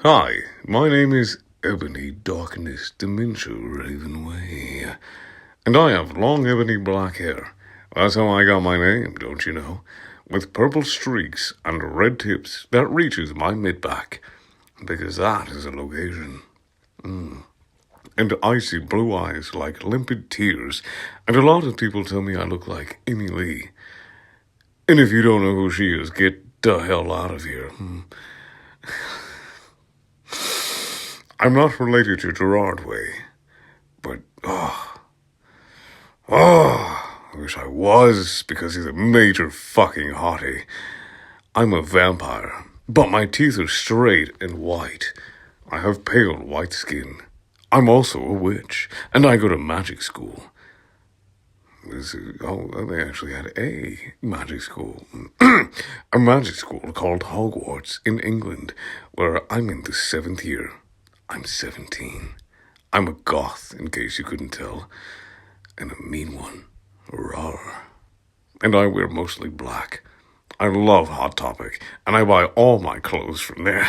Hi, my name is Ebony Darkness Dementia Ravenway, and I have long ebony black hair. That's how I got my name, don't you know? With purple streaks and red tips that reaches my mid-back, because that is a location. And icy blue eyes like limpid tears, and a lot of people tell me I look like Amy Lee. And if you don't know who she is, get the hell out of here. I'm not related to Gerard Way, but I wish I was, because he's a major fucking hottie. I'm a vampire, but my teeth are straight and white. I have pale white skin. I'm also a witch, and I go to magic school. They actually had a magic school. A magic school called Hogwarts in England, where I'm in the 7th year. I'm 17. I'm a goth, in case you couldn't tell. And a mean one. Rawr. And I wear mostly black. I love Hot Topic, and I buy all my clothes from there.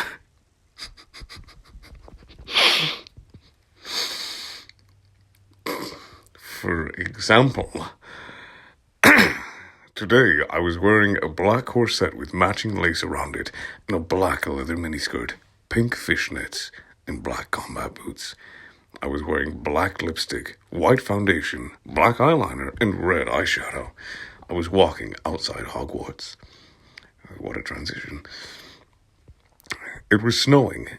For example, today I was wearing a black corset with matching lace around it and a black leather miniskirt, pink fishnets, and black combat boots. I was wearing black lipstick, white foundation, black eyeliner, and red eyeshadow. I was walking outside Hogwarts. What a transition. It was snowing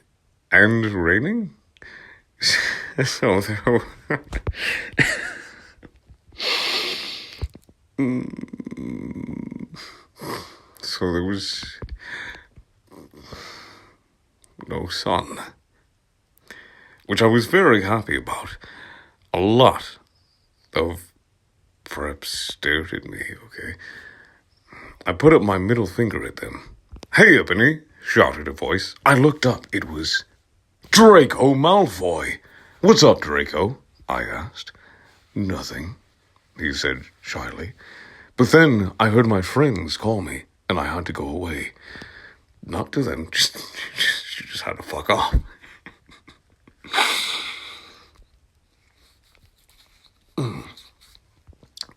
and raining. So there were... So there was no sun, which I was very happy about. A lot of preps stared at me, okay? I put up my middle finger at them. "Hey, Ebony," shouted a voice. I looked up. It was Draco Malfoy. "What's up, Draco?" I asked. "Nothing," he said shyly. But then I heard my friends call me, and I had to go away. Not to them, just had to fuck off.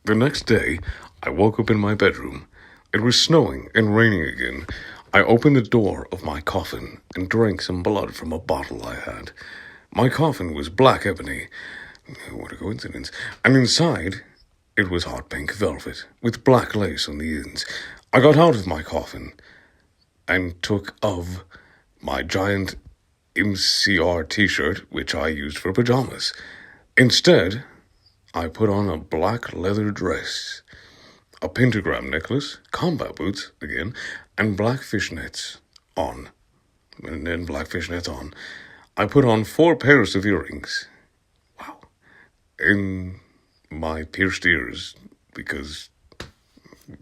The next day, I woke up in my bedroom. It was snowing and raining again. I opened the door of my coffin and drank some blood from a bottle I had. My coffin was black ebony. What a coincidence. And inside, it was hot pink velvet with black lace on the ends. I got out of my coffin and took of my giant MCR t-shirt, which I used for pajamas. Instead, I put on a black leather dress, a pentagram necklace, combat boots, again, and black fishnets on. And then black fishnets on. I put on 4 pairs of earrings. Wow. In my pierced ears, because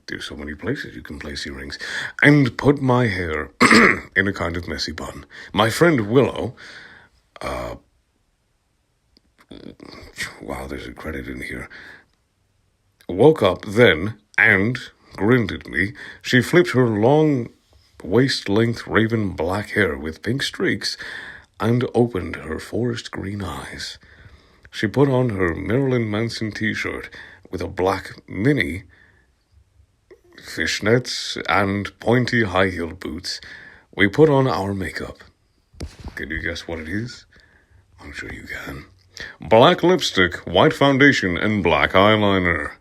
there's so many places you can place earrings, and put my hair in a kind of messy bun. My friend Willow, wow, there's a credit in here, woke up then and grinned at me. She flipped her long waist-length raven black hair with pink streaks and opened her forest green eyes. She put on her Marilyn Manson t-shirt with a black mini, fishnets, and pointy high-heeled boots. We put on our makeup. Can you guess what it is? I'm sure you can. Black lipstick, white foundation, and black eyeliner.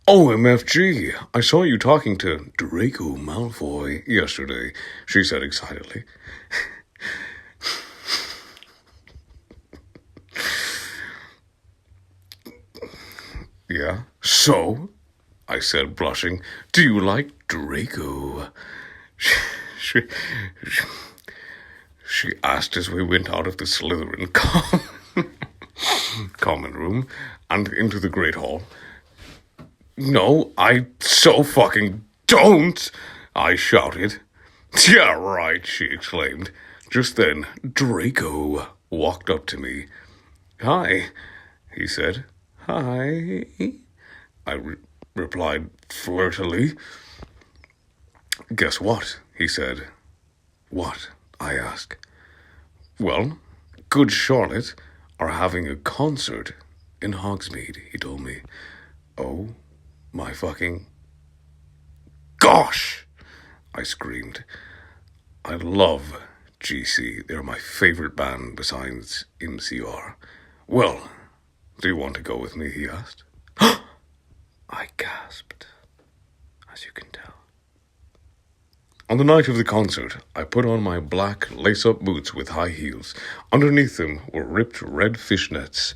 "Oh, MFG, I saw you talking to Draco Malfoy yesterday," she said excitedly. "Yeah, so?" I said, blushing. "Do you like Draco?" She asked as we went out of the Slytherin common room and into the Great Hall. "No, I so fucking don't!" I shouted. "Yeah, right," she exclaimed. Just then, Draco walked up to me. "Hi," he said. "Hi," I replied flirtily. "Guess what?" he said. "What?" I asked. Well, Good Charlotte are having a concert in Hogsmeade, he told me. Oh my fucking gosh! I screamed. I love GC. They're my favorite band besides MCR. Well, do you want to go with me? He asked. I gasped, as you can tell. On the night of the concert, I put on my black lace-up boots with high heels. Underneath them were ripped red fishnets.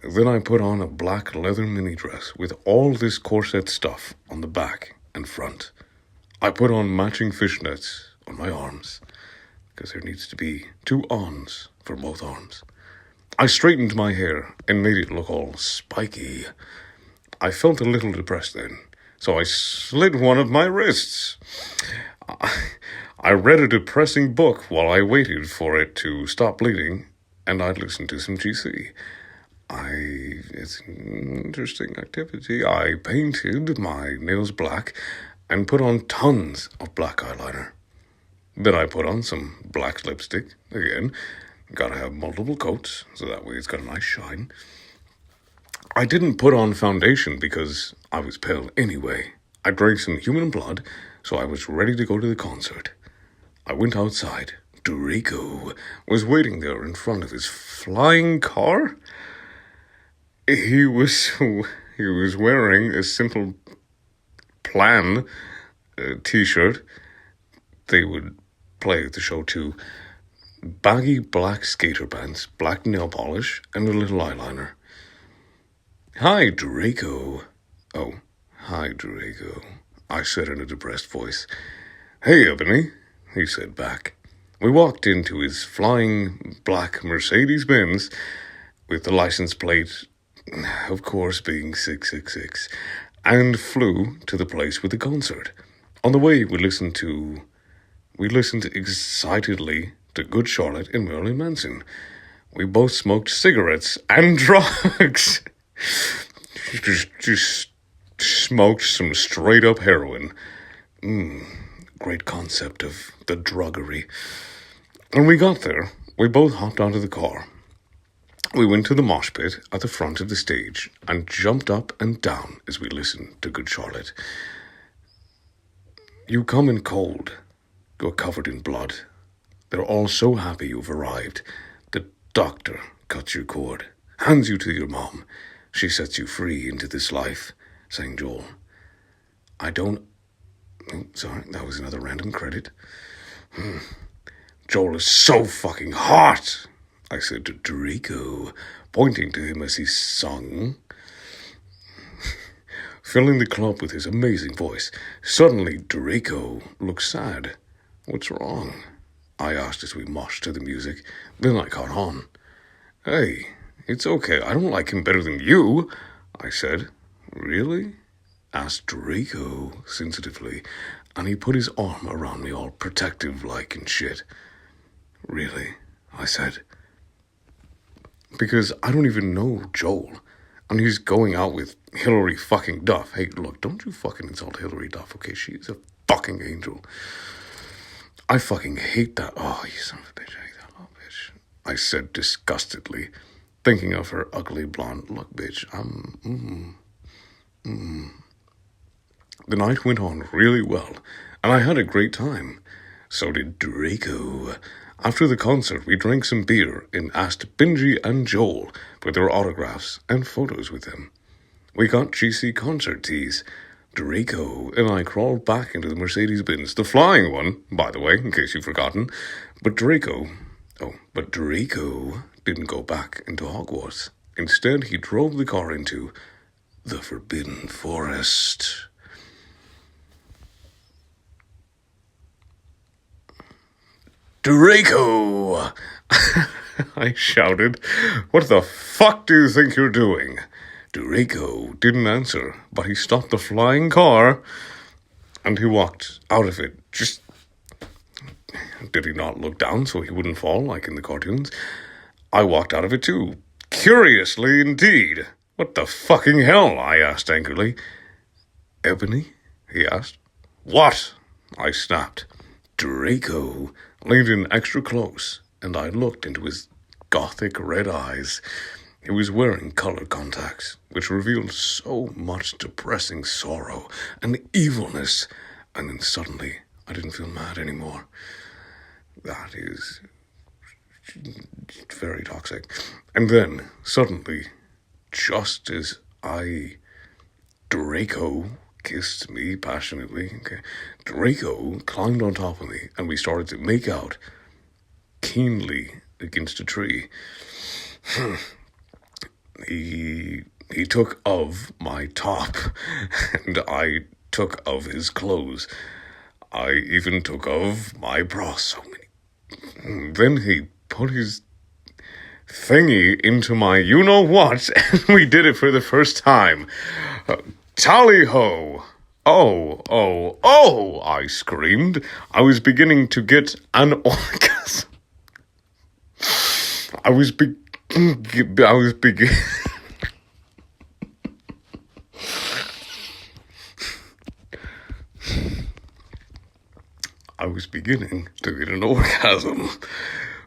Then I put on a black leather mini dress with all this corset stuff on the back and front. I put on matching fishnets on my arms, because there needs to be 2 ons for both arms. I straightened my hair and made it look all spiky. I felt a little depressed then, so I slit one of my wrists. I read a depressing book while I waited for it to stop bleeding, and I'd listened to some GC. It's an interesting activity. I painted my nails black and put on tons of black eyeliner. Then I put on some black lipstick. Again, gotta have multiple coats, so that way it's got a nice shine. I didn't put on foundation because I was pale anyway. I drank some human blood, so I was ready to go to the concert. I went outside. Draco was waiting there in front of his flying car. He was wearing a simple Plan t-shirt. They would play at the show too. Baggy black skater pants, black nail polish, and a little eyeliner. Hi, Draco. Oh, hi, Draco, I said in a depressed voice. Hey, Ebony, he said back. We walked into his flying black Mercedes-Benz with the license plate, of course, being 666, and flew to the place with the concert. On the way, we listened excitedly to Good Charlotte and Marilyn Manson. We both smoked cigarettes and drugs. just smoked some straight-up heroin. Great concept of the druggery. When we got there, we both hopped onto the car. We went to the mosh pit at the front of the stage and jumped up and down as we listened to Good Charlotte. You come in cold. You're covered in blood. They're all so happy you've arrived. The doctor cuts your cord, hands you to your mom. She sets you free into this life, sang Joel. Sorry, that was another random credit. Joel is so fucking hot, I said to Draco, pointing to him as he sung, filling the club with his amazing voice. Suddenly, Draco looked sad. What's wrong? I asked as we moshed to the music. Then I caught on. Hey, it's okay. I don't like him better than you, I said. Really? Asked Draco sensitively, and he put his arm around me all protective-like and shit. Really? I said. Because I don't even know Joel, and he's going out with Hillary fucking Duff. Hey, look, don't you fucking insult Hillary Duff, okay? She's a fucking angel. I fucking hate that. Oh, you son of a bitch, I hate that little bitch, I said disgustedly, thinking of her ugly blonde. Look, bitch, The night went on really well, and I had a great time. So did Draco. After the concert, we drank some beer and asked Benji and Joel for their autographs and photos with them. We got GC concert tees. Draco and I crawled back into the Mercedes-Benz, the flying one, by the way, in case you've forgotten. But Draco didn't go back into Hogwarts. Instead, he drove the car into the Forbidden Forest. Draco! I shouted. What the fuck do you think you're doing? Draco didn't answer, but he stopped the flying car and he walked out of it. Just... Did he not look down so he wouldn't fall like in the cartoons? I walked out of it too. Curiously indeed. What the fucking hell? I asked angrily. Ebony? He asked. What? I snapped. Draco leaned in extra close, and I looked into his gothic red eyes. He was wearing color contacts, which revealed so much depressing sorrow and evilness, and then suddenly I didn't feel mad anymore. That is very toxic. And then, suddenly, just as Draco kissed me passionately, Draco climbed on top of me, and we started to make out keenly against a tree. He took of my top, and I took of his clothes. I even took of my bra. So many. Then he put his thingy into my you-know-what, and we did it for the first time. Tally-ho! Oh, I screamed. I was beginning to get an orgasm. I was beginning to get an orgasm.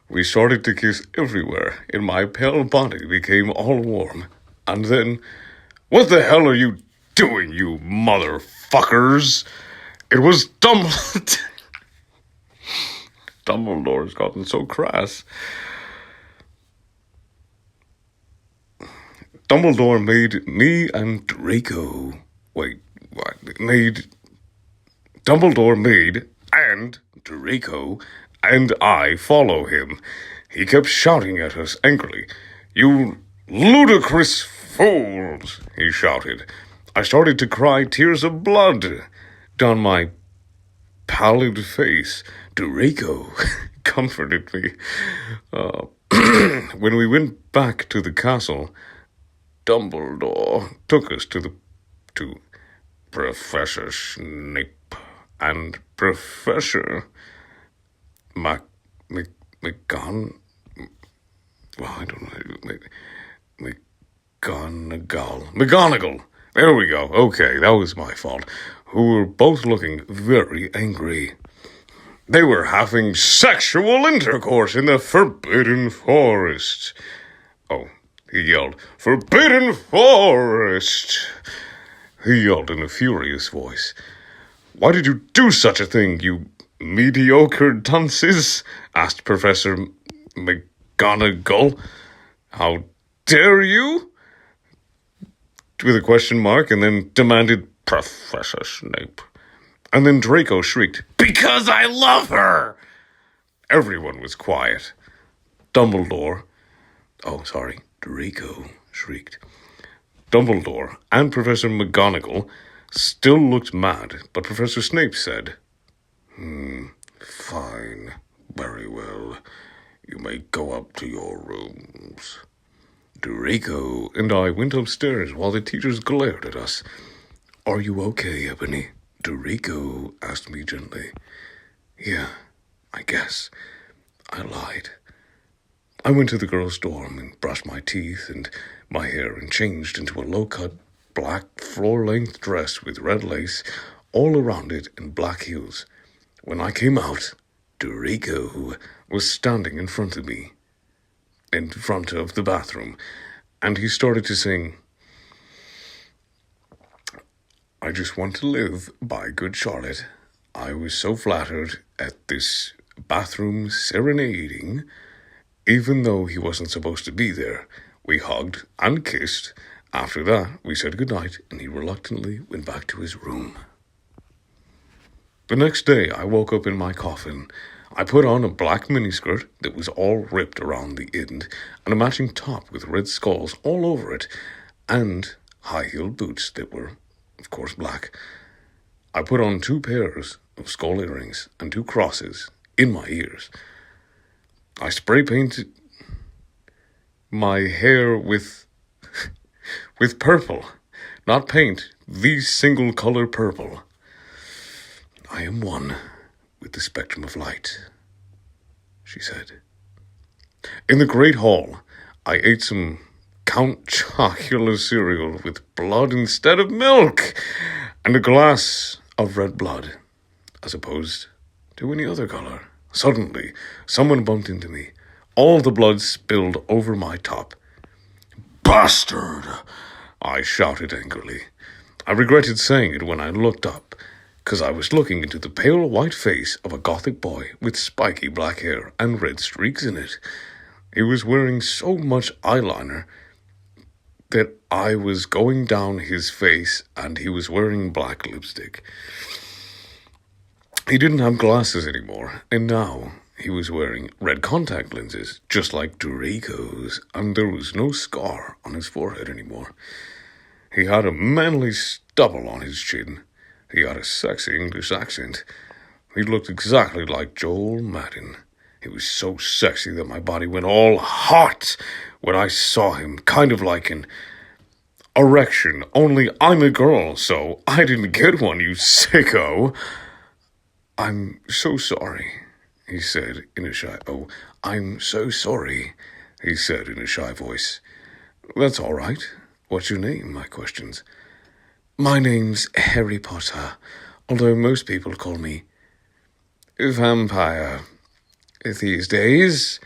We started to kiss everywhere, and my pale body became all warm. And then, what the hell are you doing, you motherfuckers? It was Dumbledore. Dumbledore's gotten so crass. Dumbledore made me and Draco... Dumbledore made and Draco and I follow him. He kept shouting at us angrily. "You ludicrous fools," he shouted. I started to cry tears of blood down my pallid face. Draco comforted me. When we went back to the castle, Dumbledore took us to Professor Snape and Professor McGonagall. There we go. Okay, that was my fault. Who were both looking very angry. They were having sexual intercourse in the Forbidden Forest. Oh, he yelled, "Forbidden Forest!" He yelled in a furious voice. "Why did you do such a thing, you mediocre dunces?" asked Professor McGonagall. "How dare you?" With a question mark, and then demanded Professor Snape. And then Draco shrieked, "Because I love her!" Everyone was quiet. Draco shrieked. Dumbledore and Professor McGonagall still looked mad, but Professor Snape said, "Fine, very well. You may go up to your rooms." Draco and I went upstairs while the teachers glared at us. "Are you okay, Ebony?" Draco asked me gently. "Yeah, I guess." I lied. I went to the girls' dorm and brushed my teeth and my hair and changed into a low-cut, black, floor-length dress with red lace all around it and black heels. When I came out, Draco was standing in front of me, in front of the bathroom, and he started to sing, "I Just Want to Live" by Good Charlotte. I was so flattered at this bathroom serenading. Even though he wasn't supposed to be there, we hugged and kissed. After that, we said goodnight, and he reluctantly went back to his room. The next day, I woke up in my coffin. I put on a black miniskirt that was all ripped around the end, and a matching top with red skulls all over it, and high-heeled boots that were, of course, black. I put on 2 pairs of skull earrings and 2 crosses in my ears. I spray painted my hair with purple, not paint, the single color purple. "I am one with the spectrum of light," she said. In the great hall, I ate some Count Chocula cereal with blood instead of milk, and a glass of red blood, as opposed to any other color. Suddenly, someone bumped into me. All the blood spilled over my top. Bastard! I shouted angrily. I regretted saying it when I looked up, because I was looking into the pale white face of a gothic boy with spiky black hair and red streaks in it. He was wearing so much eyeliner that I was going down his face, and he was wearing black lipstick. He didn't have glasses anymore, and now he was wearing red contact lenses, just like Draco's, and there was no scar on his forehead anymore. He had a manly stubble on his chin. He had a sexy English accent. He looked exactly like Joel Madden. He was so sexy that my body went all hot when I saw him, kind of like an erection, only I'm a girl, so I didn't get one, you sicko. I'm so sorry, he said in a shy... Oh, I'm so sorry, he said in a shy voice. That's all right. What's your name, I questioned. My name's Harry Potter, although most people call me Vampire these days,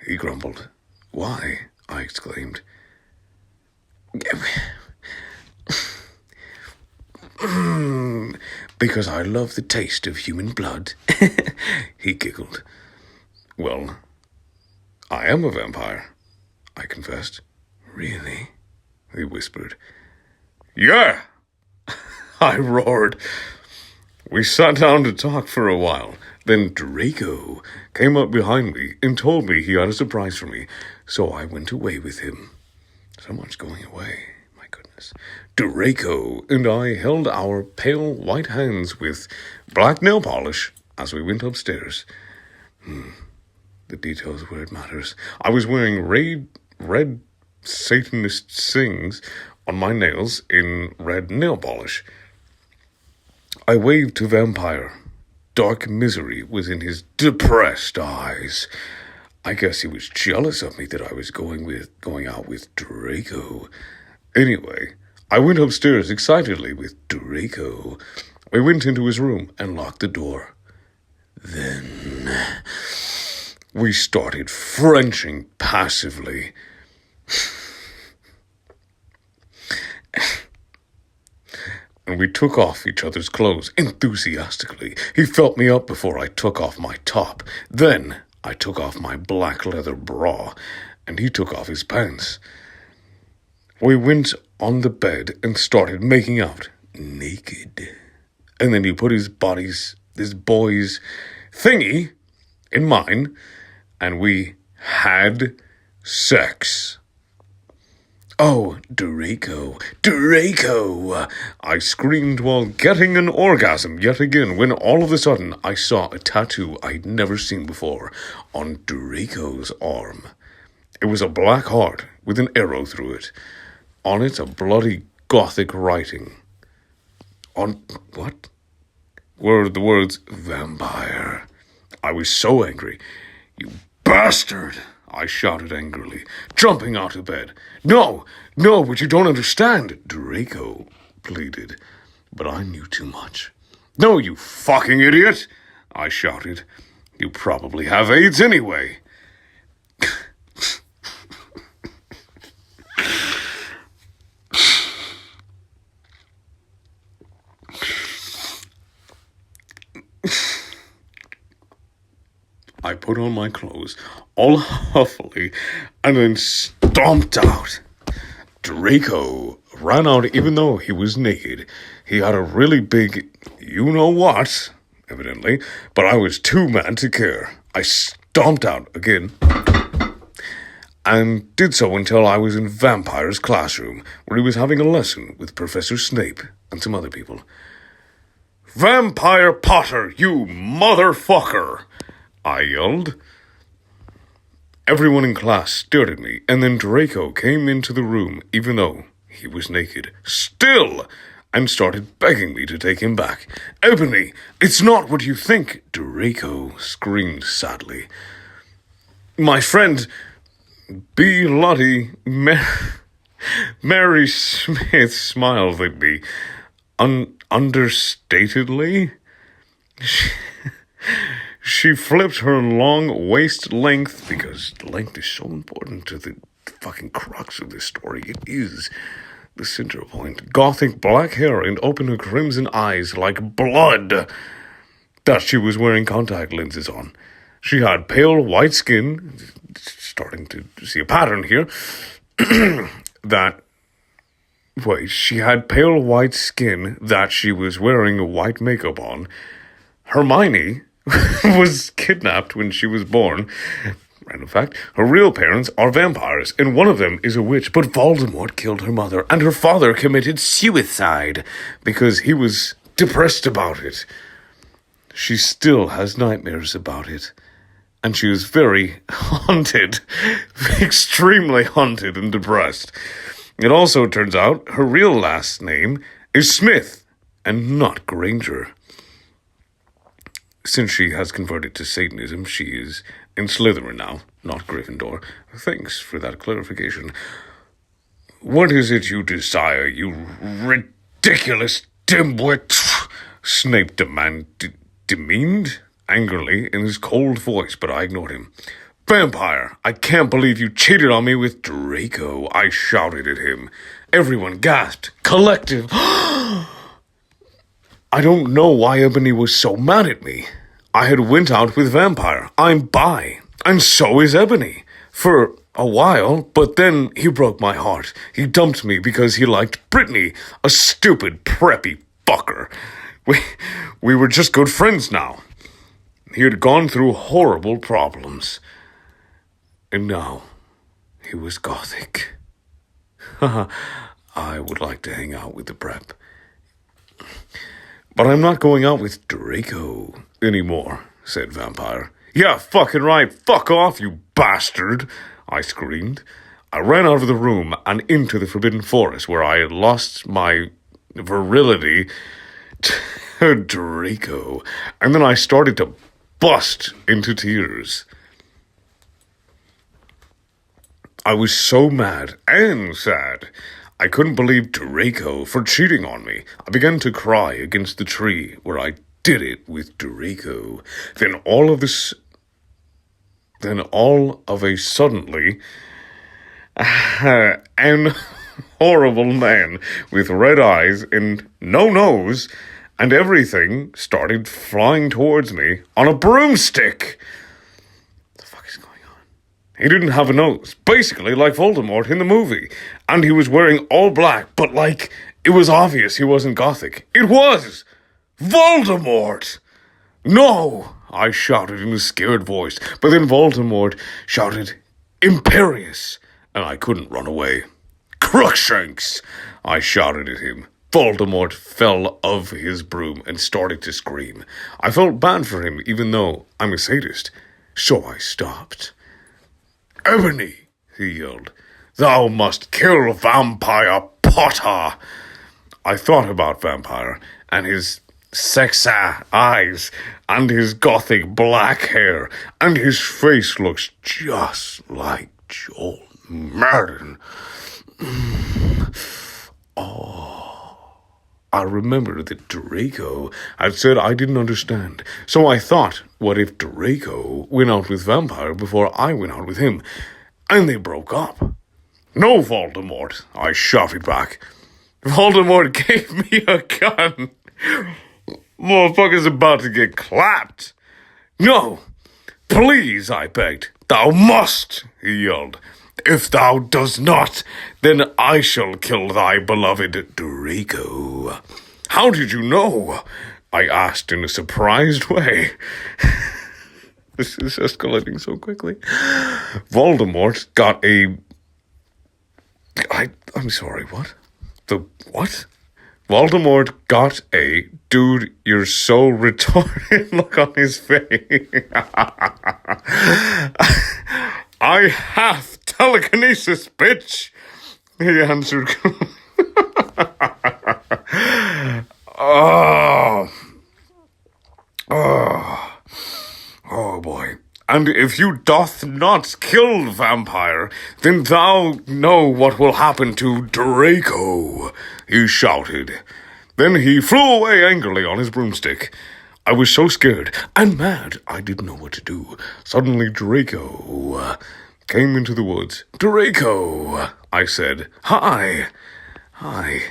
he grumbled. Why? I exclaimed. Because I love the taste of human blood, he giggled. Well, I am a vampire, I confessed. Really? He whispered. Yeah! I roared. We sat down to talk for a while. Then Draco came up behind me and told me he had a surprise for me, so I went away with him. So much going away, my goodness. Draco and I held our pale white hands with black nail polish as we went upstairs. The details where it matters. I was wearing red Satanist sings on my nails in red nail polish. I waved to Vampire. Dark misery was in his depressed eyes. I guess he was jealous of me that I was going out with Draco. Anyway, I went upstairs excitedly with Draco. We went into his room and locked the door. Then we started Frenching passively. And we took off each other's clothes enthusiastically. He felt me up before I took off my top. Then I took off my black leather bra, and he took off his pants. We went on the bed and started making out naked. And then he put this boy's thingy in mine, and we had sex. Oh, Draco, Draco! I screamed while getting an orgasm yet again when all of a sudden I saw a tattoo I'd never seen before on Draco's arm. It was a black heart with an arrow through it. On it, a bloody gothic writing. On what? Were the words vampire. I was so angry. You bastard! I shouted angrily, jumping out of bed. No, but you don't understand, Draco pleaded. But I knew too much. No, you fucking idiot, I shouted. You probably have AIDS anyway. I put on my clothes, all huffily, and then stomped out. Draco ran out even though he was naked. He had a really big you-know-what, evidently, but I was too mad to care. I stomped out again, and did so until I was in Vampire's classroom, where he was having a lesson with Professor Snape and some other people. Vampire Potter, you motherfucker! I yelled. Everyone in class stared at me, and then Draco came into the room, even though he was naked, still, and started begging me to take him back. Ebony, it's not what you think, Draco screamed sadly. My friend, B. Lottie, Mary Smith smiled at me, understatedly. She flipped her long waist length, because length is so important to the fucking crux of this story. It is the center point. Gothic black hair and open her crimson eyes like blood that she was wearing contact lenses on. She had pale white skin, starting to see a pattern here, she had pale white skin that she was wearing white makeup on. Hermione was kidnapped when she was born. Random fact, her real parents are vampires, and one of them is a witch, but Voldemort killed her mother, and her father committed suicide because he was depressed about it. She still has nightmares about it, and she is very haunted, extremely haunted and depressed. It also turns out her real last name is Smith, and not Granger. Since she has converted to Satanism, she is in Slytherin now, not Gryffindor. Thanks for that clarification. What is it you desire, you ridiculous dimwit? Snape demeaned angrily in his cold voice, but I ignored him. Vampire, I can't believe you cheated on me with Draco, I shouted at him. Everyone gasped. Collective. I don't know why Ebony was so mad at me. I had went out with Vampire. I'm bi. And so is Ebony. For a while, but then he broke my heart. He dumped me because he liked Brittany, a stupid, preppy fucker. We were just good friends now. He had gone through horrible problems. And now, he was Gothic. I would like to hang out with the prep. But I'm not going out with Draco anymore, said Vampire. Yeah, fucking right. Fuck off, you bastard, I screamed. I ran out of the room and into the Forbidden Forest, where I had lost my virility to Draco. And then I started to bust into tears. I was so mad and sad. I couldn't believe Draco for cheating on me. I began to cry against the tree where I did it with Draco. Then all of a suddenly, an horrible man with red eyes and no nose and everything started flying towards me on a broomstick. He didn't have a nose, basically like Voldemort in the movie. And he was wearing all black, but like, it was obvious he wasn't Gothic. It was Voldemort! No! I shouted in a scared voice, but then Voldemort shouted, Imperious! And I couldn't run away. Crookshanks! I shouted at him. Voldemort fell off his broom and started to scream. I felt bad for him, even though I'm a sadist, so I stopped. Ebony, he yelled, thou must kill Vampire Potter. I thought about Vampire and his sexy eyes and his gothic black hair, and his face looks just like Joel Martin. I remembered that Draco had said I didn't understand, so I thought, what if Draco went out with Vampire before I went out with him, and they broke up? No, Voldemort, I shouted back. Voldemort gave me a gun. Motherfucker's about to get clapped. No, please, I begged. Thou must, he yelled. If thou does not, then I shall kill thy beloved Draco. How did you know? I asked in a surprised way. This is escalating so quickly. Voldemort got a... I'm sorry, what? The what? Voldemort got a dude, you're so retarded look on his face. I have telekinesis, bitch, he answered. Oh boy. And if you doth not kill Vampire, then thou know what will happen to Draco, he shouted. Then he flew away angrily on his broomstick. I was so scared and mad I didn't know what to do. Suddenly Draco came into the woods. Draco, I said. Hi. Hi,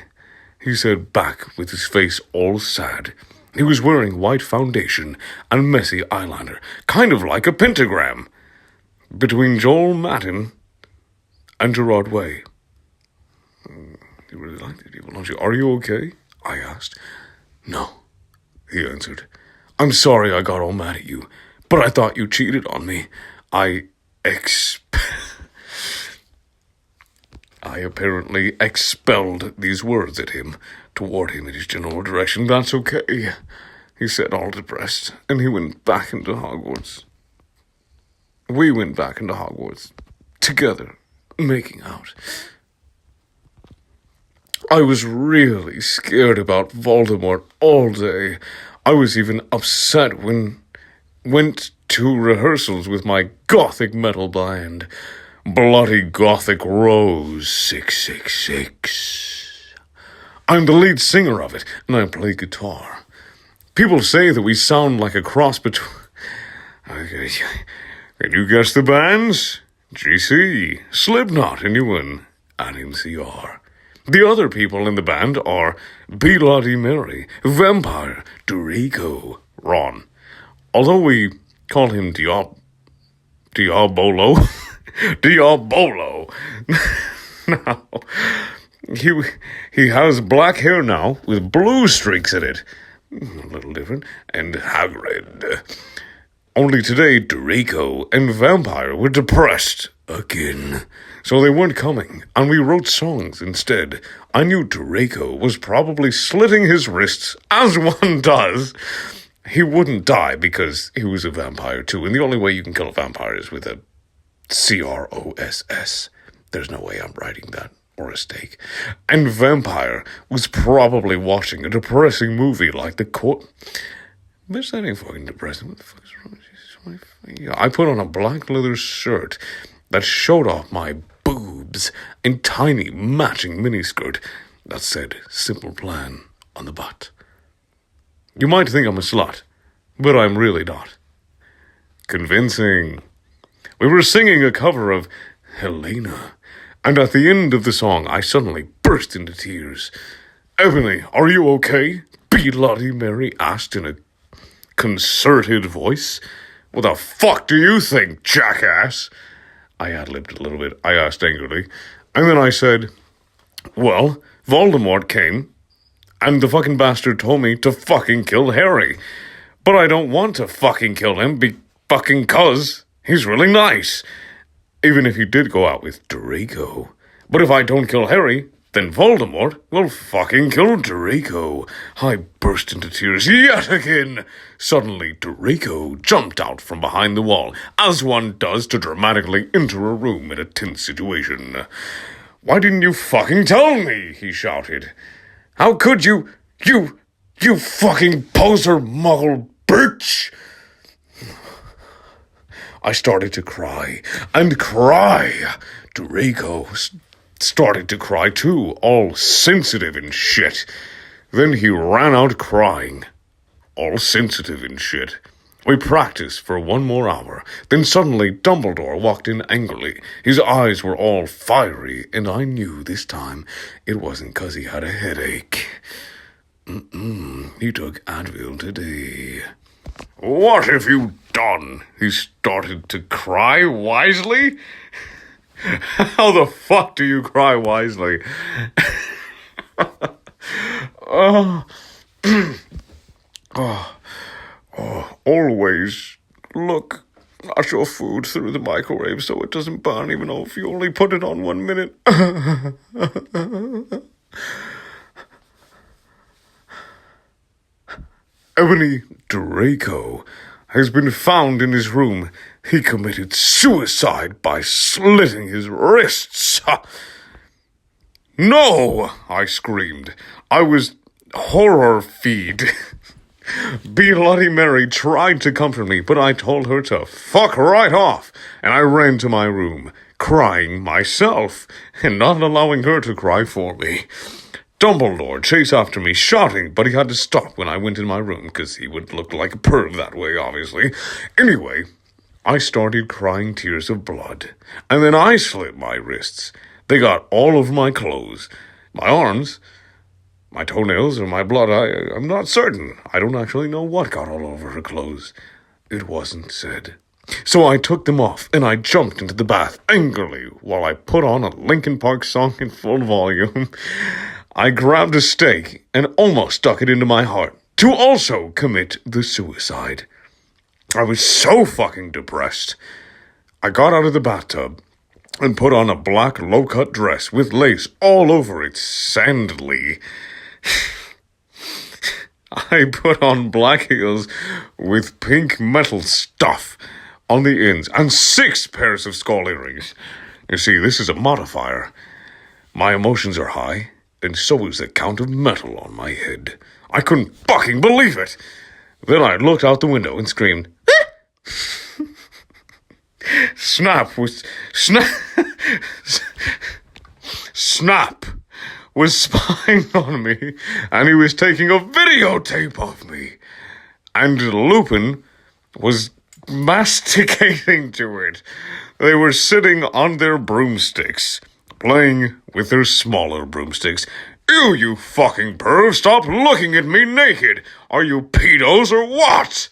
he said back with his face all sad. He was wearing white foundation and messy eyeliner, kind of like a pentagram, between Joel Madden and Gerard Way. You really like the devil, don't you? Are you okay? I asked. No, he answered. I'm sorry I got all mad at you, but I thought you cheated on me. I apparently expelled these words at him, toward him in his general direction. That's okay, he said, all depressed, and he went back into Hogwarts. We went back into Hogwarts, together, making out. I was really scared about Voldemort all day. I was even upset when went to rehearsals with my gothic metal band, Bloody Gothic Rose 666. I'm the lead singer of it, and I play guitar. People say that we sound like a cross between... Okay. Can you guess the bands? GC, Slipknot, anyone, and MCR. The other people in the band are Bloody Mary, Vampire, Draco, Ron. Although we call him Diabolo. Diabolo. Now, he has black hair now with blue streaks in it. A little different. And Hagrid. Only today, Draco and Vampire were depressed again. So they weren't coming, and we wrote songs instead. I knew Draco was probably slitting his wrists, as one does. He wouldn't die because he was a vampire too, and the only way you can kill a vampire is with a CROSS. There's no way I'm writing that, or a steak. And Vampire was probably watching a depressing movie like The Court. Bitch, that ain't fucking depressing. What the fuck is wrong? Yeah, I put on a black leather shirt that showed off my boobs in tiny matching miniskirt that said Simple Plan on the butt. You might think I'm a slut, but I'm really not. Convincing. We were singing a cover of Helena, and at the end of the song I suddenly burst into tears. Ebony, are you okay? Bloody Mary asked in a concerted voice. What the fuck do you think, jackass? I ad-libbed a little bit. I asked angrily. And then I said, well, Voldemort came, and the fucking bastard told me to fucking kill Harry. But I don't want to fucking kill him fucking cuz he's really nice. Even if he did go out with Draco. But if I don't kill Harry, then Voldemort will fucking kill Draco. I burst into tears yet again. Suddenly, Draco jumped out from behind the wall, as one does to dramatically enter a room in a tense situation. Why didn't you fucking tell me? He shouted. How could you fucking poser muggle bitch? I started to cry and cry. Draco started to cry too, all sensitive and shit. Then he ran out crying, all sensitive and shit. We practiced for 1 more hour. Then suddenly Dumbledore walked in angrily. His eyes were all fiery, and I knew this time it wasn't 'cause he had a headache. He took Advil today. What have you done? He started to cry wisely. How the fuck do you cry wisely? Always look at your food through the microwave so it doesn't burn, even though if you only put it on 1 minute. Ebony Draco has been found in his room. He committed suicide by slitting his wrists. No, I screamed. I was horror-feed. Bloody Mary tried to comfort me, but I told her to fuck right off, and I ran to my room, crying myself, and not allowing her to cry for me. Dumbledore chased after me, shouting, but he had to stop when I went in my room, because he would look like a perv that way, obviously. Anyway, I started crying tears of blood, and then I slit my wrists. They got all over my clothes. My arms, my toenails, or my blood, I'm not certain. I don't actually know what got all over her clothes. It wasn't said. So I took them off, and I jumped into the bath angrily while I put on a Linkin Park song in full volume. I grabbed a stake and almost stuck it into my heart to also commit the suicide. I was so fucking depressed. I got out of the bathtub and put on a black low-cut dress with lace all over it, sandily. I put on black heels with pink metal stuff on the ends and 6 pairs of skull earrings. You see, this is a modifier. My emotions are high, and so is the count of metal on my head. I couldn't fucking believe it. Then I looked out the window and screamed, Snap was spying on me, and he was taking a videotape of me. And Lupin was masticating to it. They were sitting on their broomsticks, playing with their smaller broomsticks. Ew, you fucking perv, stop looking at me naked! Are you pedos or what?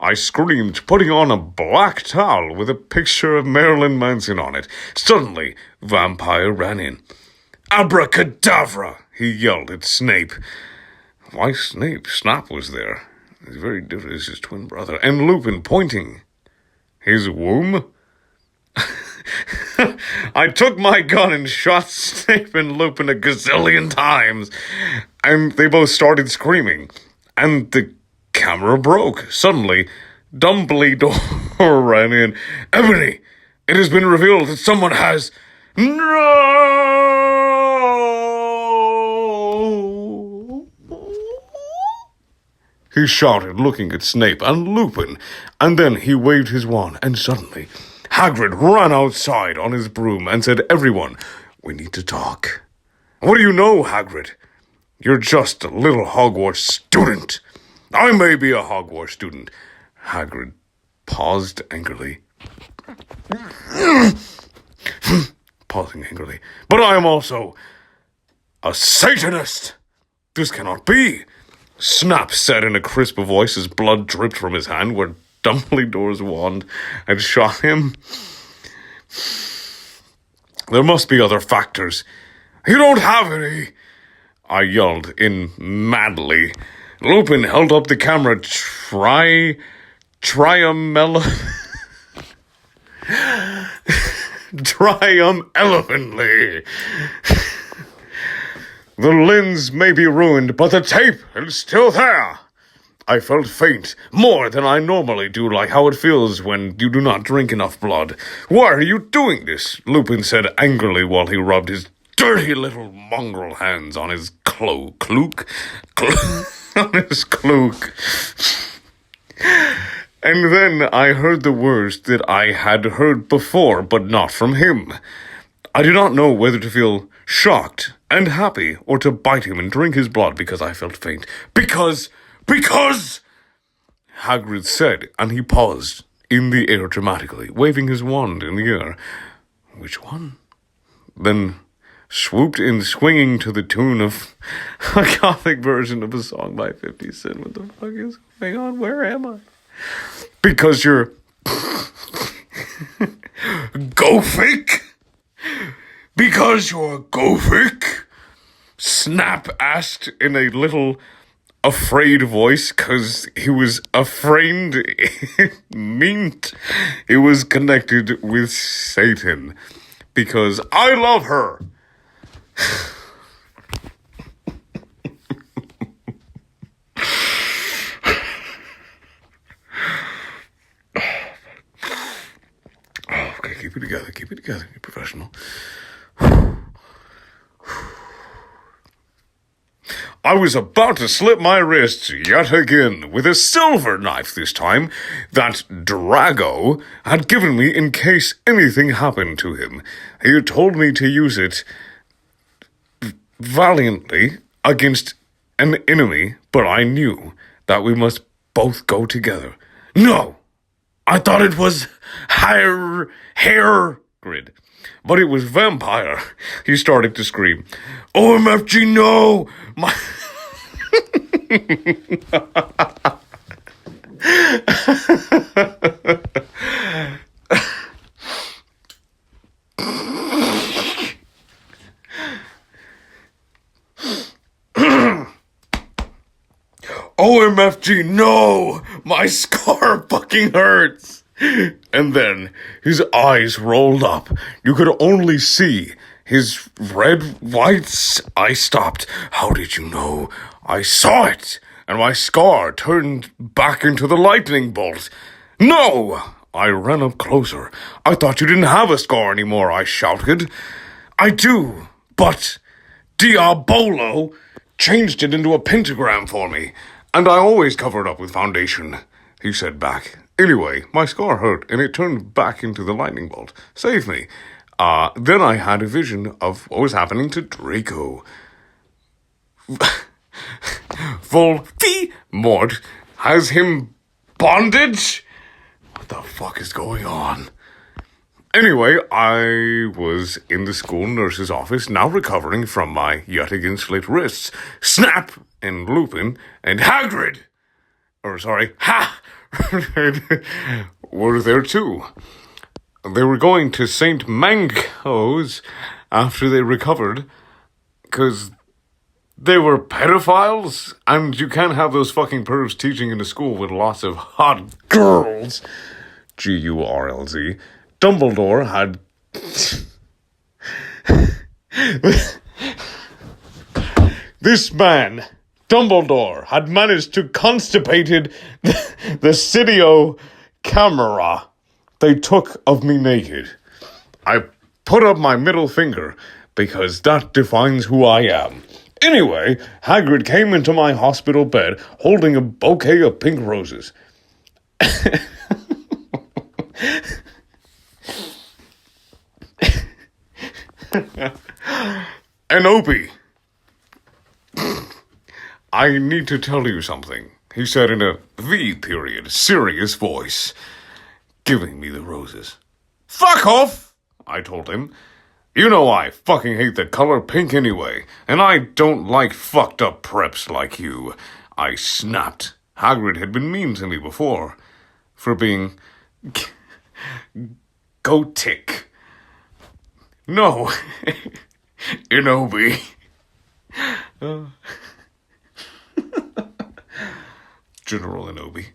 I screamed, putting on a black towel with a picture of Marilyn Manson on it. Suddenly, Vampire ran in. Abracadabra, he yelled at Snape. Why Snape? Snap was there. He's very different as his twin brother. And Lupin pointing. His womb? I took my gun and shot Snape and Lupin a gazillion times. And they both started screaming. And the camera broke. Suddenly, Dumbledore ran in. Ebony, it has been revealed that someone has... No! He shouted, looking at Snape and Lupin, and then he waved his wand, and suddenly Hagrid ran outside on his broom and said, Everyone, we need to talk. What do you know, Hagrid? You're just a little Hogwarts student. I may be a Hogwarts student. Hagrid paused angrily. Pausing angrily. But I am also a Satanist. This cannot be. Snap said in a crisp voice as blood dripped from his hand where Dumbledore's wand had shot him. There must be other factors. You don't have any, I yelled in madly. Lupin held up the camera triumphantly. The lens may be ruined, but the tape is still there. I felt faint, more than I normally do, like how it feels when you do not drink enough blood. Why are you doing this? Lupin said angrily while he rubbed his dirty little mongrel hands on his cloak. On his cloak. And then I heard the words that I had heard before, but not from him. I do not know whether to feel shocked and happy, or to bite him and drink his blood because I felt faint. Because, Hagrid said, and he paused in the air dramatically, waving his wand in the air. Which one? Then swooped in, swinging to the tune of a gothic version of a song by 50 Cent. What the fuck is going on? Where am I? Because you're Gothic? Because you're Gothic? Snap asked in a little afraid voice, because he was afraid it meant it was connected with Satan. Because I love her. Okay, keep it together, you're professional. I was about to slit my wrists yet again with a silver knife this time that Drago had given me in case anything happened to him. He had told me to use it valiantly against an enemy, but I knew that we must both go together. No! I thought it was hair grid. But it was vampire. He started to scream. OMFG, no! My... OMFG, no! My scar fucking hurts! And then his eyes rolled up. You could only see his red whites. I stopped. How did you know? I saw it, and my scar turned back into the lightning bolt. No! I ran up closer. I thought you didn't have a scar anymore, I shouted. I do, but Diabolo changed it into a pentagram for me, and I always cover it up with foundation, he said back. Anyway, my scar hurt, and it turned back into the lightning bolt. Save me. Then I had a vision of what was happening to Draco. Voldemort has him bondage? What the fuck is going on? Anyway, I was in the school nurse's office, now recovering from my yet again slit wrists. Snap and Lupin and Hagrid, were there too. They were going to St. Mango's after they recovered, because they were pedophiles, and you can't have those fucking pervs teaching in a school with lots of hot girls. Gurlz. Dumbledore had... This man, Dumbledore, had managed to constipated the Sidio camera they took of me naked. I put up my middle finger, because that defines who I am. Anyway, Hagrid came into my hospital bed holding a bouquet of pink roses. And Opie, I need to tell you something, he said in a V-period serious voice, giving me the roses. Fuck off, I told him. You know I fucking hate the color pink anyway, and I don't like fucked up preps like you. I snapped. Hagrid had been mean to me before, for being gotic. No, Inobi. General Inobi.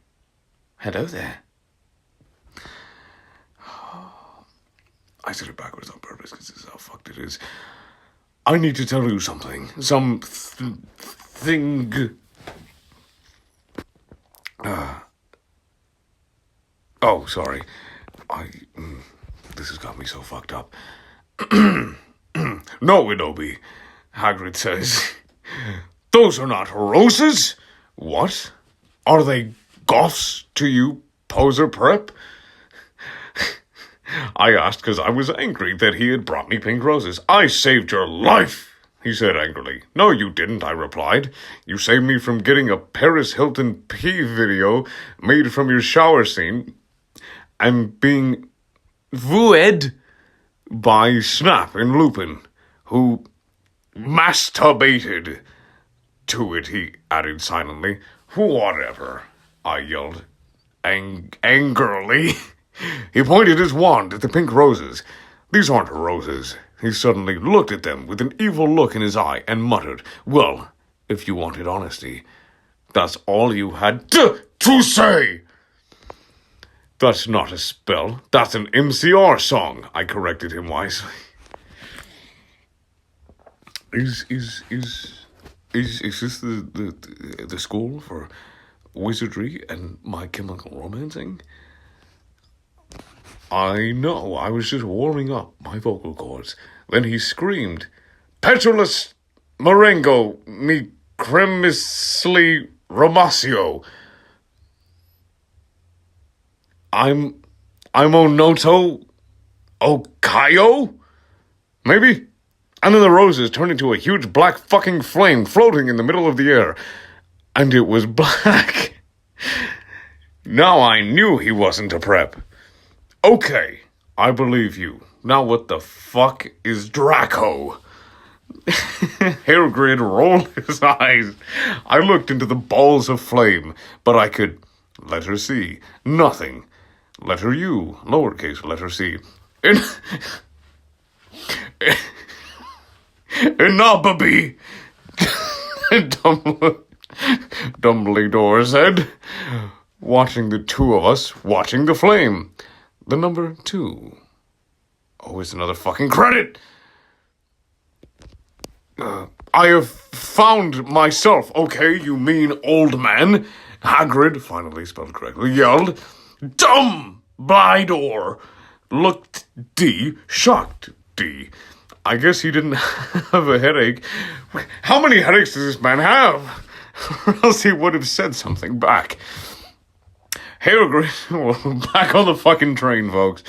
Hello there. I said it backwards on purpose because this is how fucked it is. I need to tell you something. Thing. Oh, sorry. This has got me so fucked up. No, Inobi, Hagrid says. Those are not roses. What? Are they goths to you, poser prep? I asked because I was angry that he had brought me pink roses. I saved your life, he said angrily. No, you didn't, I replied. You saved me from getting a Paris Hilton pee video made from your shower scene and being wooed by Snap and Lupin, who masturbated to it, he added silently. Whatever, I yelled angrily. He pointed his wand at the pink roses. These aren't roses. He suddenly looked at them with an evil look in his eye and muttered, well, if you wanted honesty, that's all you had to say. That's not a spell. That's an MCR song, I corrected him wisely. Is this the school for wizardry and My Chemical Romancing? I know, I was just warming up my vocal cords. Then he screamed, Petrolus Marengo mi cremisli Romasio. I'm Onoto Okayo? Maybe? And then the roses turned into a huge black fucking flame floating in the middle of the air. And it was black. Now I knew he wasn't a prep. Okay, I believe you. Now what the fuck is Draco? Hairgrid rolled his eyes. I looked into the balls of flame, but I could, letter C, nothing. Letter U, lowercase letter C. Enobaby, Dumbledore said, watching the two of us watching the flame. The number 2. Oh, it's another fucking credit. I have found myself. Okay, you mean old man? Hagrid, finally spelled correctly, yelled. Dumbledore looked D, shocked D. I guess he didn't have a headache. How many headaches does this man have? Or else he would have said something back. Hagrid, well, back on the fucking train, folks.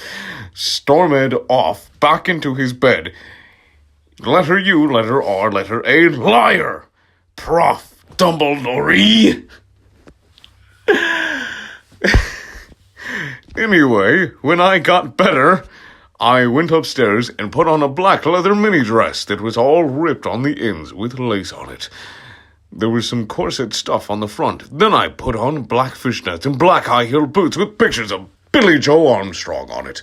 Stormed off, back into his bed. Letter U, letter R, letter A, liar! Prof. Dumbledore. Anyway, when I got better, I went upstairs and put on a black leather mini dress that was all ripped on the ends with lace on it. There was some corset stuff on the front. Then I put on black fishnets and black high-heeled boots with pictures of Billy Joe Armstrong on it.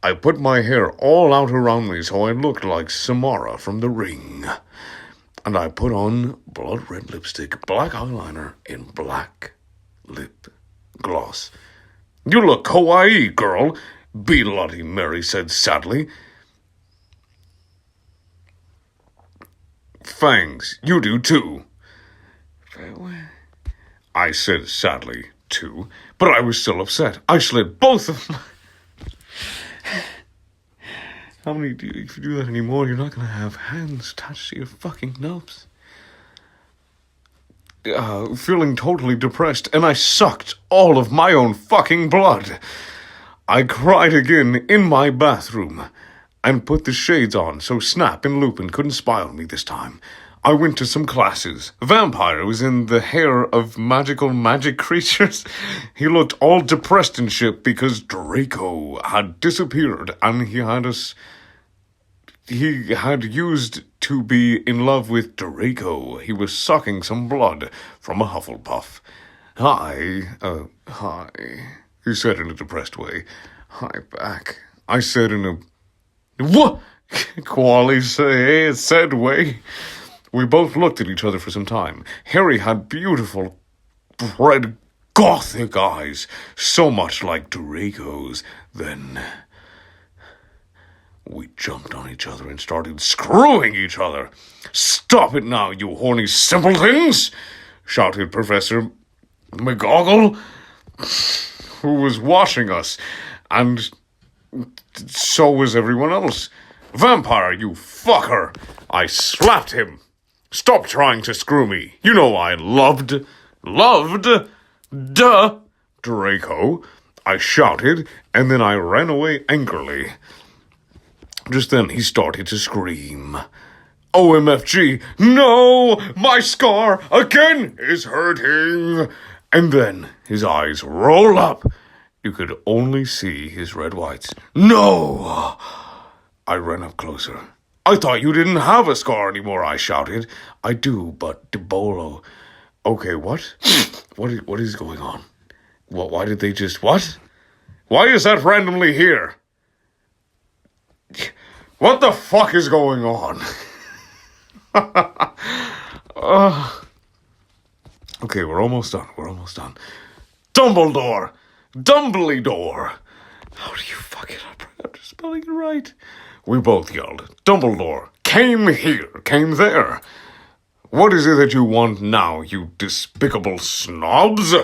I put my hair all out around me so I looked like Samara from The Ring. And I put on blood red lipstick, black eyeliner, and black lip gloss. You look kawaii, girl, Bloody Mary said sadly. Fangs, you do too. I said sadly, too, but I was still upset. I slid both of my... How many do you, if you do that anymore, you're not going to have hands attached to your fucking nubs. Feeling totally depressed, and I sucked all of my own fucking blood. I cried again in my bathroom, and put the shades on so Snap and Lupin couldn't spy on me this time. I went to some classes. Vampire was in the hair of magic creatures. He looked all depressed and shit because Draco had disappeared and he had used to be in love with Draco. He was sucking some blood from a Hufflepuff. Hi, he said in a depressed way. Hi, back. I said in a... What? Quali said way. We both looked at each other for some time. Harry had beautiful, red, gothic eyes, so much like Draco's. Then we jumped on each other and started screwing each other. Stop it now, you horny simpletons! Shouted Professor McGoggle, who was watching us, and so was everyone else. Vampire, you fucker! I slapped him. Stop trying to screw me. You know I loved, Draco. I shouted, and then I ran away angrily. Just then he started to scream. OMFG, no! My scar again is hurting! And then his eyes roll up. You could only see his red whites. No! I ran up closer. I thought you didn't have a scar anymore, I shouted. I do, but Debolo. Okay, what? What is going on? Why did they just... What? Why is that randomly here? What the fuck is going on? Okay, we're almost done. Dumbledore! How do you fuck it up after spelling it right? We both yelled. Dumbledore, came here, came there. What is it that you want now, you despicable snobs?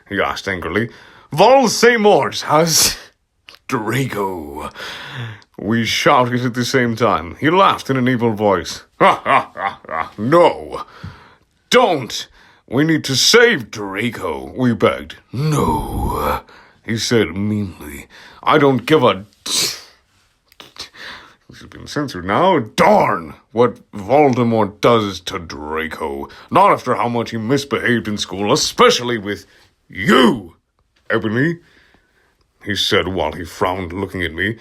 He asked angrily. Voldemort has... Draco. We shouted at the same time. He laughed in an evil voice. Ha ha ha ha. No. Don't. We need to save Draco, we begged. No, he said meanly. I don't give a... This has been censored now. Darn what Voldemort does to Draco. Not after how much he misbehaved in school, especially with you, Ebony, he said while he frowned looking at me.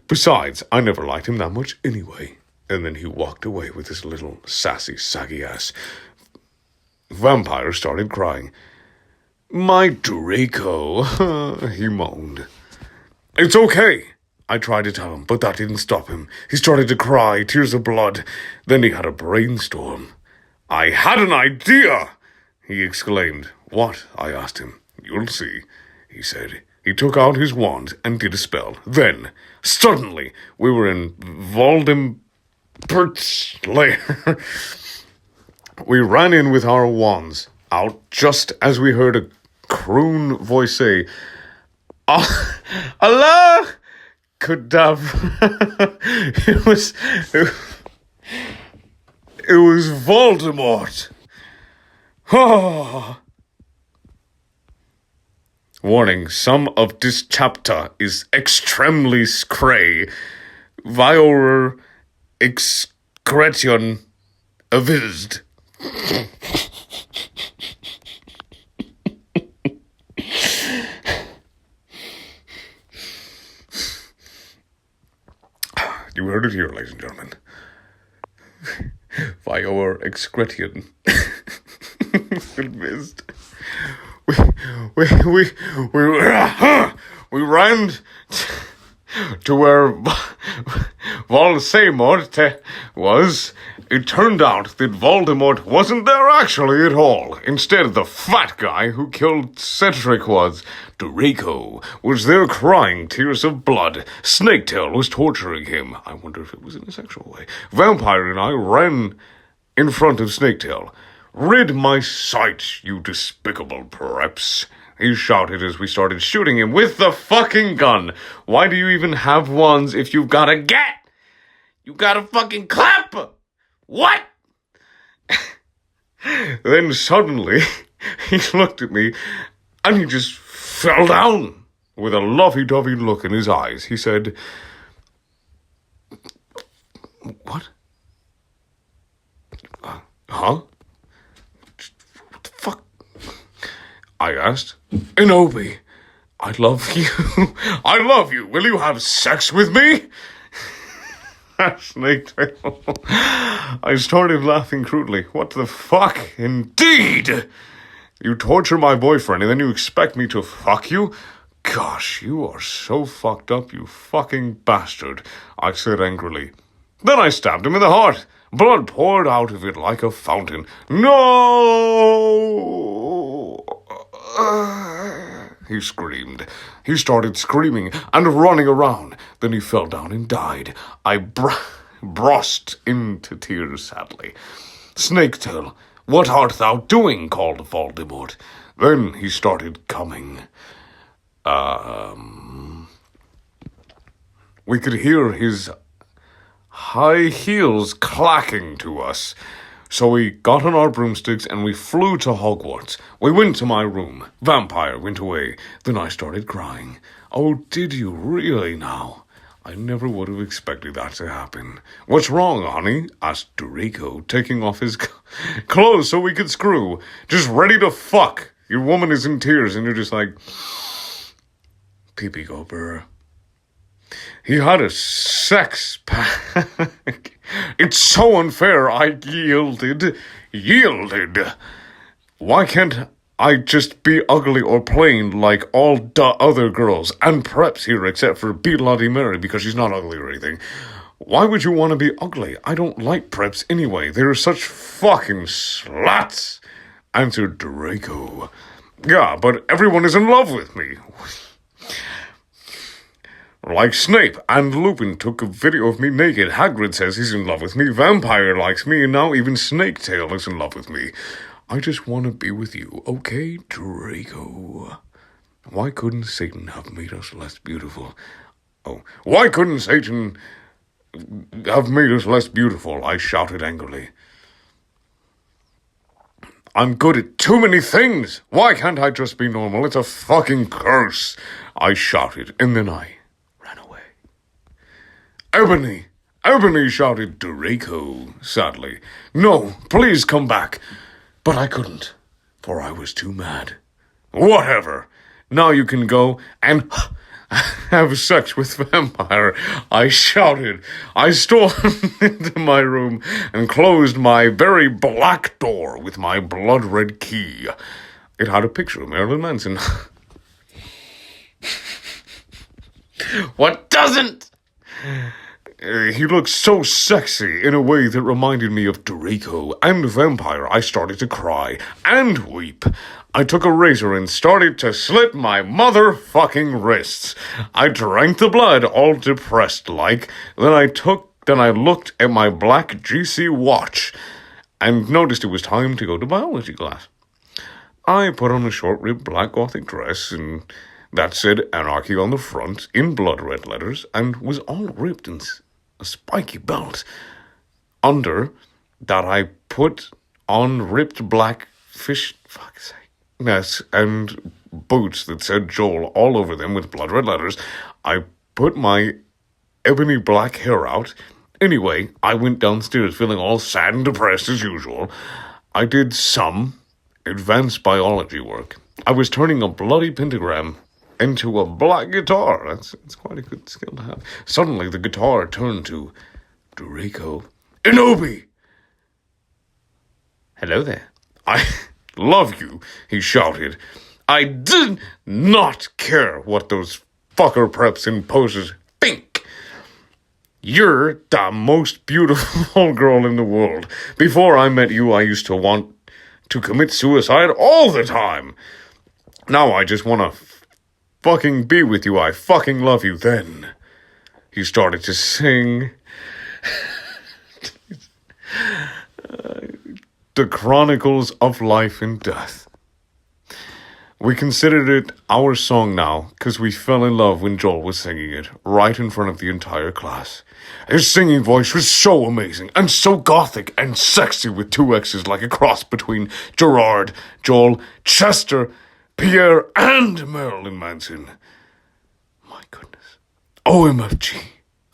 Besides, I never liked him that much anyway. And then he walked away with his little sassy, saggy ass. Vampire started crying. My Draco, he moaned. It's okay, I tried to tell him, but that didn't stop him. He started to cry, tears of blood. Then he had a brainstorm. I had an idea, he exclaimed. What? I asked him. You'll see, he said. He took out his wand and did a spell. Then, suddenly, we were in Voldemort's lair. We ran in with our wands out just as we heard a croon voice say, Allah Kadabra. It was Voldemort. Warning, some of this chapter is extremely scray. Viorer excretion avised. You heard it here, ladies and gentlemen. Viorer excretion avised. We ran to where Voldemort was. It turned out that Voldemort wasn't there actually at all. Instead, the fat guy who killed Cedric was. Draco was there crying tears of blood. Snaketail was torturing him. I wonder if it was in a sexual way. Vampire and I ran in front of Snaketail. Rid my sight, you despicable preps, he shouted as we started shooting him with the fucking gun. Why do you even have wands if you've got a get? You got a fucking clap! What? Then suddenly, he looked at me and he just fell down with a lovey-dovey look in his eyes. He said, What? Huh? What the fuck? I asked. Enobi, I love you. I love you. Will you have sex with me? Snaketail. I started laughing crudely. What the fuck? Indeed! You torture my boyfriend and then you expect me to fuck you? Gosh, you are so fucked up, you fucking bastard, I said angrily. Then I stabbed him in the heart. Blood poured out of it like a fountain. No! He screamed. He started screaming and running around. Then he fell down and died. I burst into tears sadly. Snaketail, what art thou doing? Called Voldemort. Then he started coming. We could hear his high heels clacking to us. So we got on our broomsticks and we flew to Hogwarts. We went to my room. Vampire went away. Then I started crying. Oh, did you really now? I never would have expected that to happen. What's wrong, honey? Asked Draco, taking off his clothes so we could screw. Just ready to fuck. Your woman is in tears and you're just like, pee-pee go burr. He had a sex pack. It's so unfair, I yielded. Why can't I just be ugly or plain like all the other girls? And Preps here, except for Bloody Mary, because she's not ugly or anything. Why would you want to be ugly? I don't like Preps anyway. They're such fucking sluts, answered Draco. Yeah, but everyone is in love with me. Like Snape, and Lupin took a video of me naked. Hagrid says he's in love with me. Vampire likes me, and now even Snaketail is in love with me. I just want to be with you, okay, Draco? Why couldn't Satan have made us less beautiful? Oh, why couldn't Satan have made us less beautiful? I shouted angrily. I'm good at too many things. Why can't I just be normal? It's a fucking curse. I shouted, and then I ran away. Ebony! Ebony, shouted Draco, sadly. No, please come back. But I couldn't, for I was too mad. Whatever. Now you can go and have sex with Vampire, I shouted. I stormed into my room and closed my very black door with my blood-red key. It had a picture of Marilyn Manson. What doesn't? He looked so sexy in a way that reminded me of Draco and Vampire. I started to cry and weep. I took a razor and started to slit my motherfucking wrists. I drank the blood, all depressed like. Then I looked at my black GC watch and noticed it was time to go to biology class. I put on a short-ribbed black gothic dress and that said anarchy on the front in blood red letters and was all ripped in a spiky belt. Under that I put on ripped black fishnets and boots that said Joel all over them with blood red letters. I put my ebony black hair out. Anyway, I went downstairs feeling all sad and depressed as usual. I did some advanced biology work. I was turning a bloody pentagram into a black guitar. It's quite a good skill to have. Suddenly, the guitar turned to Draco. Inobi! Hello there. I love you, he shouted. I did not care what those fucker preps and poses think. You're the most beautiful girl in the world. Before I met you, I used to want to commit suicide all the time. Now I just want to fucking be with you. I fucking love you. Then he started to sing the Chronicles of Life and Death. We considered it our song now because we fell in love when Joel was singing it right in front of the entire class. His singing voice was so amazing and so gothic and sexy with two X's like a cross between Gerard, Joel, Chester, Pierre, and Marilyn Manson. My goodness. OMFG,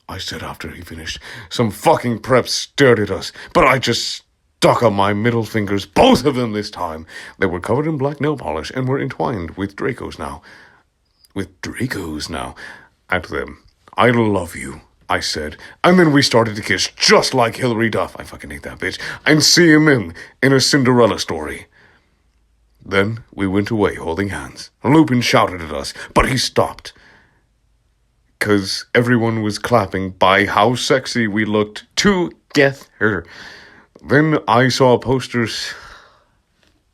I said after he finished. Some fucking preps stared at us, but I just stuck on my middle fingers, both of them this time. They were covered in black nail polish and were entwined with Dracos now. At them. I love you, I said. And then we started to kiss just like Hilary Duff. I fucking hate that bitch. And CMM in a Cinderella story. Then we went away holding hands. Lupin shouted at us, but he stopped. 'Cause everyone was clapping by how sexy we looked together. Then I saw posters.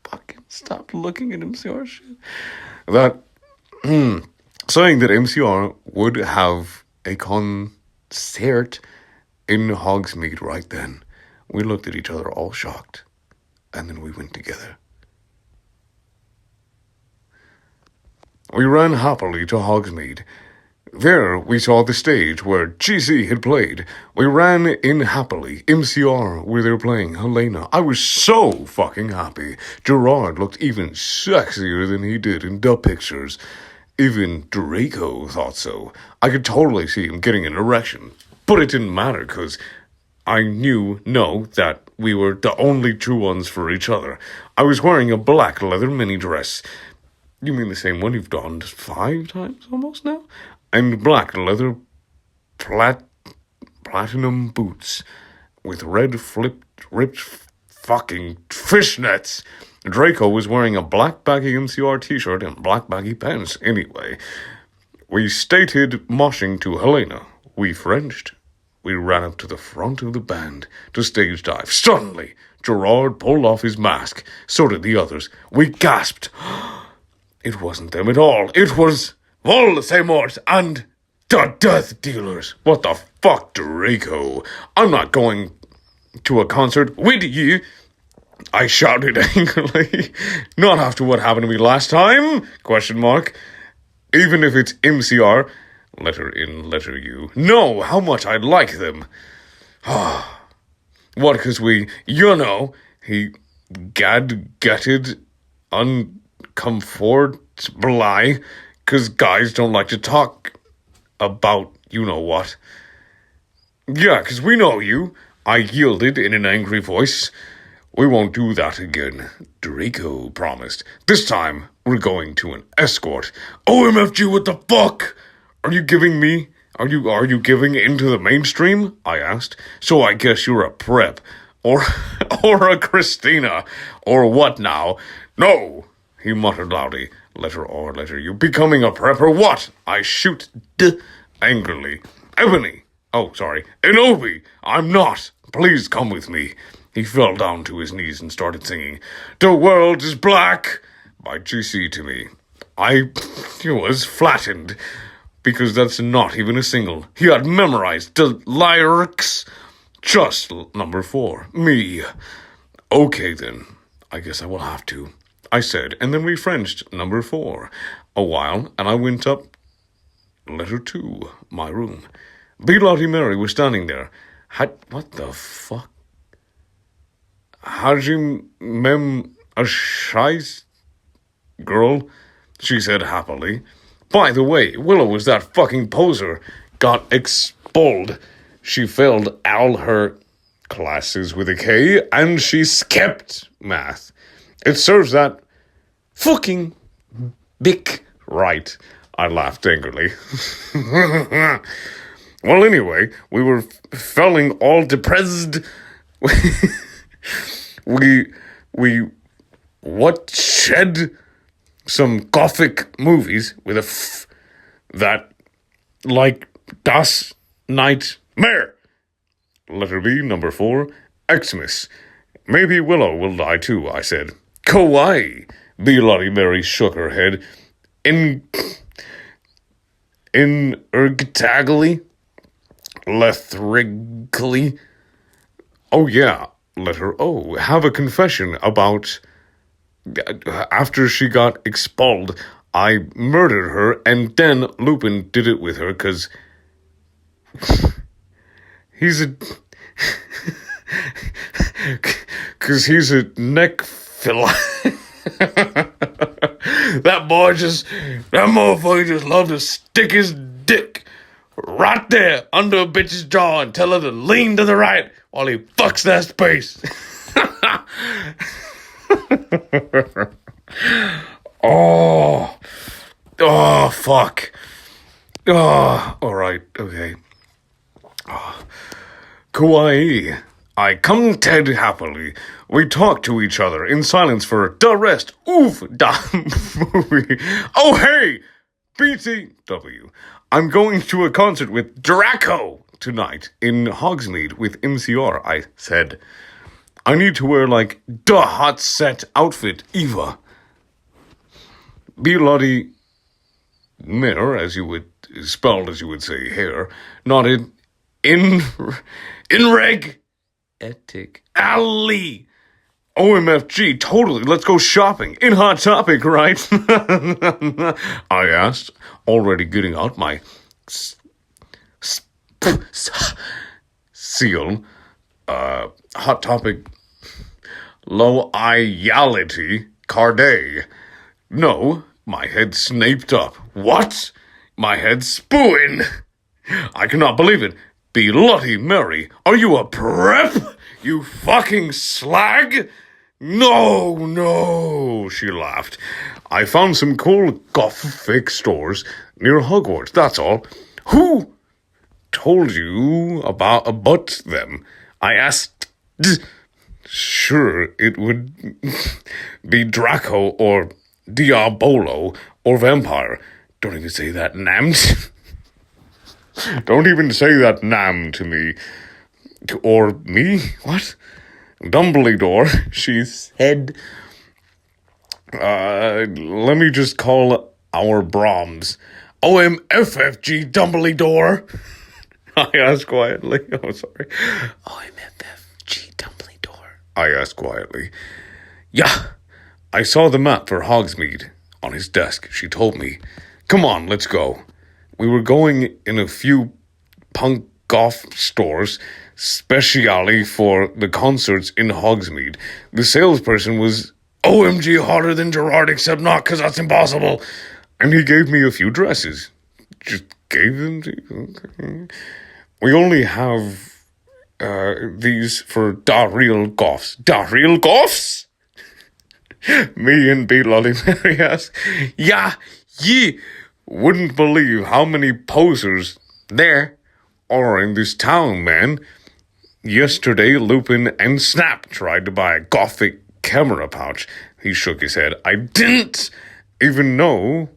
Fucking stop looking at MCR shit. Saying that MCR would have a concert in Hogsmeade right then. We looked at each other all shocked. And then we went together. We ran happily to Hogsmeade. There we saw the stage where GC had played. We ran in happily. MCR where they were playing Helena. I was so fucking happy. Gerard looked even sexier than he did in the pictures. Even Draco thought so. I could totally see him getting an erection. But it didn't matter because I know that we were the only true ones for each other. I was wearing a black leather mini dress. You mean the same one you've donned 5 times almost now? And black leather platinum boots with red ripped fucking fishnets. Draco was wearing a black baggy MCR t-shirt and black baggy pants anyway. We stated moshing to Helena. We Frenched. We ran up to the front of the band to stage dive. Suddenly, Gerard pulled off his mask. So did the others. We gasped. It wasn't them at all. It was Voldemort and the Death Dealers. What the fuck, Draco? I'm not going to a concert with you, I shouted angrily. Not after what happened to me last time? ? Even if it's MCR, letter in, letter U. No, how much I like them. What, because he gutted uncomfortably, because guys don't like to talk about you-know-what. Yeah, 'cause we know you, I yielded in an angry voice. We won't do that again, Draco promised. This time, we're going to an escort. OMFG, what the fuck? Are you giving me? Are you giving into the mainstream? I asked. So I guess you're a prep. Or or a Christina. Or what now? No, he muttered loudly. Letter R, letter U. Becoming a prep or what? I shoot angrily. Ebony. Oh, sorry. Enobi. I'm not. Please come with me. He fell down to his knees and started singing, The World is Black by GC to me. I was flattened, because that's not even a single. He had memorized the lyrics. Just number 4, me. Okay then, I guess I will have to, I said, and then we Frenched number 4 a while, and I went up letter 2, my room. Bloody Mary was standing there. What the fuck? Hajim mem a scheiß girl, she said happily. By the way, Willow was that fucking poser. Got expelled. She failed all her classes with a K, and she skipped math. It serves that fucking big right. I laughed angrily. Well, anyway, we were feeling all depressed. we watched some gothic movies with a that like Das Nightmare. Letter B, number 4, Xmas. Maybe Willow will die too, I said. Kawaii. Bloody Mary shook her head. Ergtagly. Lethrically. Oh yeah, letter O. Have a confession about... After she got expelled, I murdered her, and then Lupin did it with her, because... he's a... Because he's a neck filler. That motherfucker just loved to stick his dick right there under a bitch's jaw and tell her to lean to the right while he fucks that space. Oh, fuck. Oh, alright, okay. Oh. Kawaii. I come Ted happily. We talk to each other in silence for the rest. Oof, da movie. Oh, hey, BTW. I'm going to a concert with Draco tonight in Hogsmeade with MCR, I said. I need to wear, like, the hot set outfit, Eva. Bloody Mare, as you would, spelled as you would say, hair, nodded in reg etic alley. OMFG, totally, let's go shopping. In Hot Topic, right? I asked, already getting out my seal. Hot Topic loyalty cardet. No, my head snaped up. What? My head spewing. I cannot believe it. Bloody Mary, are you a prep? You fucking slag? No, she laughed. I found some cool gothic stores near Hogwarts, that's all. Who told you about them? I asked. Sure, it would be Draco or Diabolo or Vampire. Don't even say that, Nammed. Don't even say that nam to me. Or me? What? Dumbledore, she said. Let me just call our Brahms. OMFFG Dumbledore. I asked quietly. Oh, sorry. OMFFG Dumbledore. I asked quietly. Yeah, I saw the map for Hogsmeade on his desk. She told me. Come on, let's go. We were going in a few punk goth stores, specially for the concerts in Hogsmeade. The salesperson was OMG hotter than Gerard, except not, because that's impossible. And he gave me a few dresses. Just gave them to you. Okay. We only have these for da real goths. Da real goths? Me and Bloody Mary asked. Yeah, ye wouldn't believe how many posers there are in this town, man. Yesterday, Lupin and Snap tried to buy a gothic camera pouch. He shook his head. I didn't even know.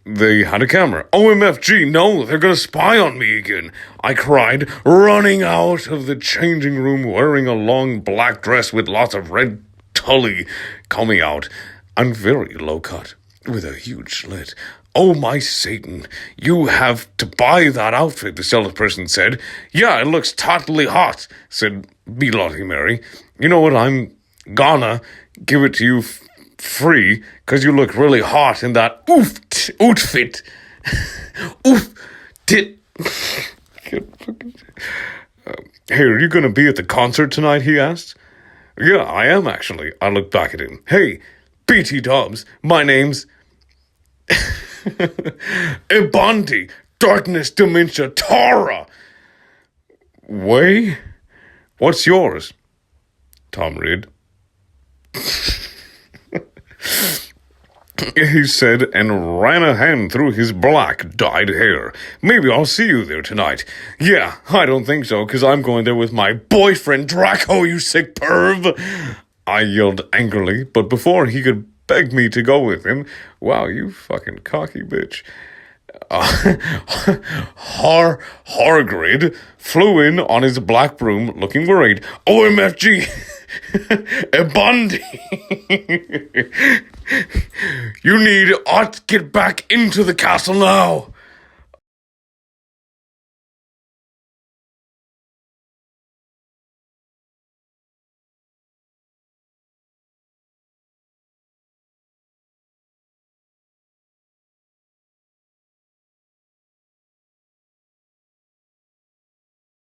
They had a camera. OMFG, no, they're gonna spy on me again. I cried, running out of the changing room wearing a long black dress with lots of red tully coming out and very low cut with a huge slit. Oh, my Satan, you have to buy that outfit, the salesperson said. Yeah, it looks totally hot, said Bloody Mary. You know what, I'm gonna give it to you free, because you look really hot in that outfit. Hey, are you gonna be at the concert tonight, he asked. Yeah, I am actually. I looked back at him. Hey, BT Dubs, my name's Ebonti, Darkness Dementia Tara. Way? What's yours? Tom Reed. He said and ran a hand through his black dyed hair. Maybe I'll see you there tonight. Yeah, I don't think so, because I'm going there with my boyfriend Draco, you sick perv. I yelled angrily, but before he could beg me to go with him, wow, you fucking cocky bitch. Hargrid flew in on his black broom, looking worried. OMFG, Bondi. You need ought get back into the castle now.